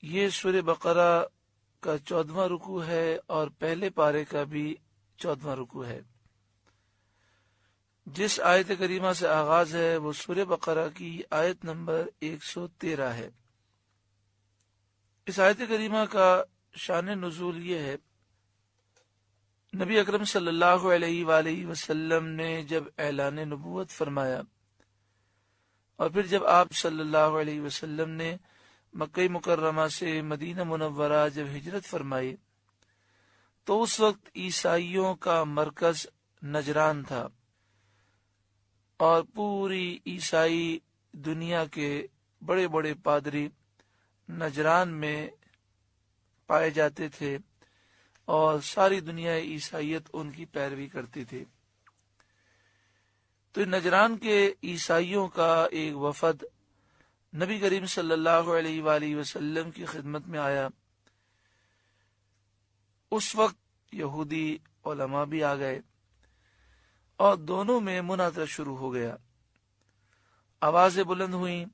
یہ سورہ بقرہ کا 14واں رکوع ہے اور پہلے پارے کا بھی 14واں رکوع ہے۔ جس آیت کریمہ سے آغاز ہے وہ سورہ بقرہ کی آیت نمبر 113 ہے۔ اس آیت کریمہ کا شان نزول یہ ہے، نبی اکرم صلی اللہ علیہ وآلہ وسلم نے جب اعلان نبوت فرمایا اور پھر جب آپ صلی اللہ علیہ وسلم نے مکہ مکرمہ سے مدینہ منورہ جب ہجرت فرمائی تو اس وقت عیسائیوں کا مرکز نجران تھا اور پوری عیسائی دنیا کے بڑے بڑے پادری نجران میں پائے جاتے تھے اور ساری دنیا عیسائیت ان کی پیروی کرتی تھی۔ تو نجران کے عیسائیوں کا ایک وفد نبی کریم صلی اللہ علیہ وآلہ وسلم کی خدمت میں آیا۔ اس وقت یہودی علماء بھی آ گئے اور دونوں میں مناظرہ شروع ہو گیا، آوازیں بلند ہوئیں،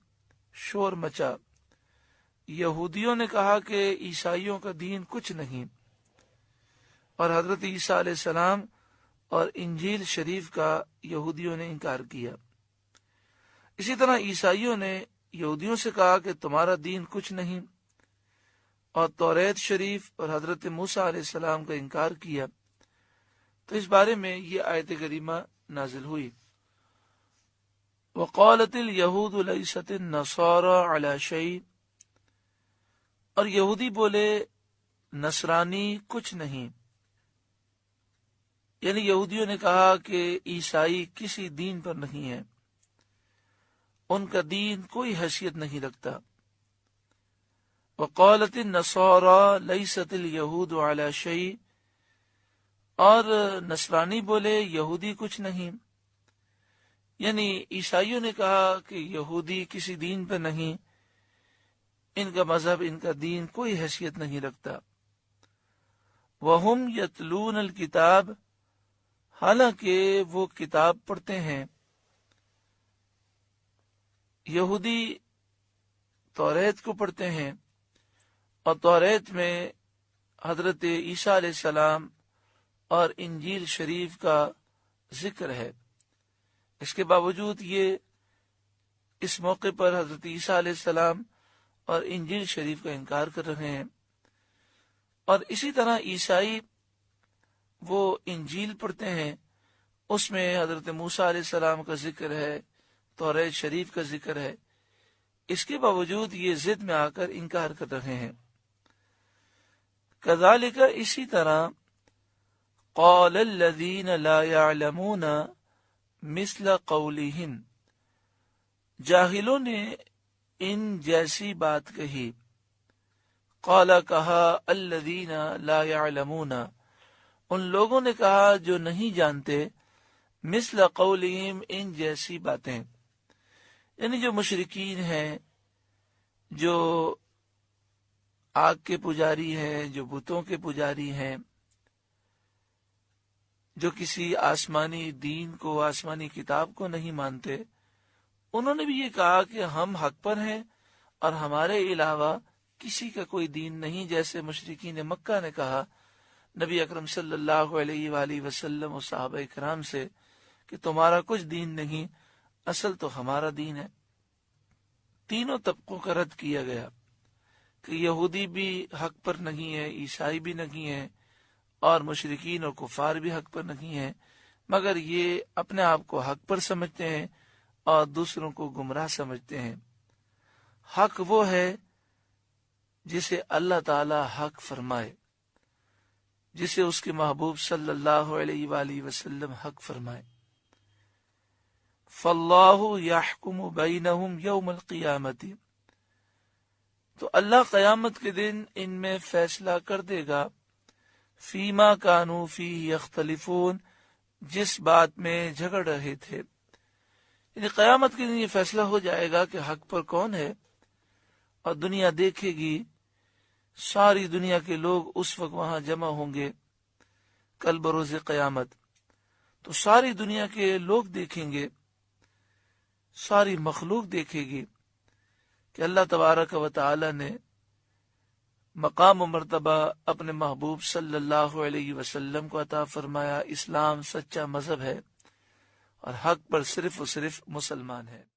شور مچا۔ یہودیوں نے کہا کہ عیسائیوں کا دین کچھ نہیں، اور حضرت عیسیٰ علیہ السلام اور انجیل شریف کا یہودیوں نے انکار کیا۔ اسی طرح عیسائیوں نے یہودیوں سے کہا کہ تمہارا دین کچھ نہیں، اور توریت شریف اور حضرت موسیٰ علیہ السلام کا انکار کیا۔ تو اس بارے میں یہ آیت کریمہ نازل ہوئی، وَقَالَتِ الْيَهُودُ لَيْسَتِ النَّصَارَى عَلَى شَيْءٍ، اور یہودی بولے نصرانی کچھ نہیں، یعنی یہودیوں نے کہا کہ عیسائی کسی دین پر نہیں ہے، ان کا دین کوئی حیثیت نہیں رکھتا۔ وَقَالَتِ النَّصَارَى لَيْسَتِ الْيَهُودُ عَلَى شَيْءٍ، اور نصرانی بولے یہودی کچھ نہیں، یعنی عیسائیوں نے کہا کہ یہودی کسی دین پر نہیں، ان کا مذہب، ان کا دین کوئی حیثیت نہیں رکھتا۔ وَهُمْ يَتْلُونَ الْكِتَابَ، حالانکہ وہ کتاب پڑھتے ہیں۔ یہودی توریت کو پڑھتے ہیں، اور توریت میں حضرت عیسیٰ علیہ السلام اور انجیل شریف کا ذکر ہے۔ اس کے باوجود یہ اس موقع پر حضرت عیسیٰ علیہ السلام اور انجیل شریف کا انکار کر رہے ہیں۔ اور اسی طرح عیسائی وہ انجیل پڑھتے ہیں، اس میں حضرت موسیٰ علیہ السلام کا ذکر ہے، توریت شریف کا ذکر ہے، اس کے باوجود یہ ضد میں آ کر انکار کر رہے ہیں۔ کذالک، اسی طرح، قال الذین لا يعلمون مثل قولہم، جاہلوں نے ان جیسی بات کہی۔ قال، کہا، الذین لا يعلمون، ان لوگوں نے کہا جو نہیں جانتے، مثل قولہم، ان جیسی باتیں، یعنی جو مشرکین ہیں، جو آگ کے پجاری ہیں، جو بتوں کے پجاری ہیں، جو کسی آسمانی دین کو، آسمانی کتاب کو نہیں مانتے، انہوں نے بھی یہ کہا کہ ہم حق پر ہیں اور ہمارے علاوہ کسی کا کوئی دین نہیں، جیسے مشرکین مکہ نے کہا نبی اکرم صلی اللہ علیہ وآلہ وسلم و صحابہ کرام سے کہ تمہارا کچھ دین نہیں، اصل تو ہمارا دین ہے۔ تینوں طبقوں کا رد کیا گیا کہ یہودی بھی حق پر نہیں ہے، عیسائی بھی نہیں ہے، اور مشرکین اور کفار بھی حق پر نہیں ہیں، مگر یہ اپنے آپ کو حق پر سمجھتے ہیں اور دوسروں کو گمراہ سمجھتے ہیں۔ حق وہ ہے جسے اللہ تعالی حق فرمائے، جسے اس کے محبوب صلی اللہ علیہ وآلہ وسلم حق فرمائے۔ فَاللَّهُ يَحْكُمُ بَيْنَهُمْ يَوْمَ الْقِيَامَةِ، تو اللہ قیامت کے دن ان میں فیصلہ کر دے گا، فیما کانوا فیہ یختلفون، جس بات میں جھگڑ رہے تھے، یعنی قیامت کے دن یہ فیصلہ ہو جائے گا کہ حق پر کون ہے، اور دنیا دیکھے گی، ساری دنیا کے لوگ اس وقت وہاں جمع ہوں گے کل بروز قیامت، تو ساری دنیا کے لوگ دیکھیں گے، ساری مخلوق دیکھے گی کہ اللہ تبارک و تعالی نے مقام و مرتبہ اپنے محبوب صلی اللہ علیہ وسلم کو عطا فرمایا۔ اسلام سچا مذہب ہے اور حق پر صرف و صرف مسلمان ہے۔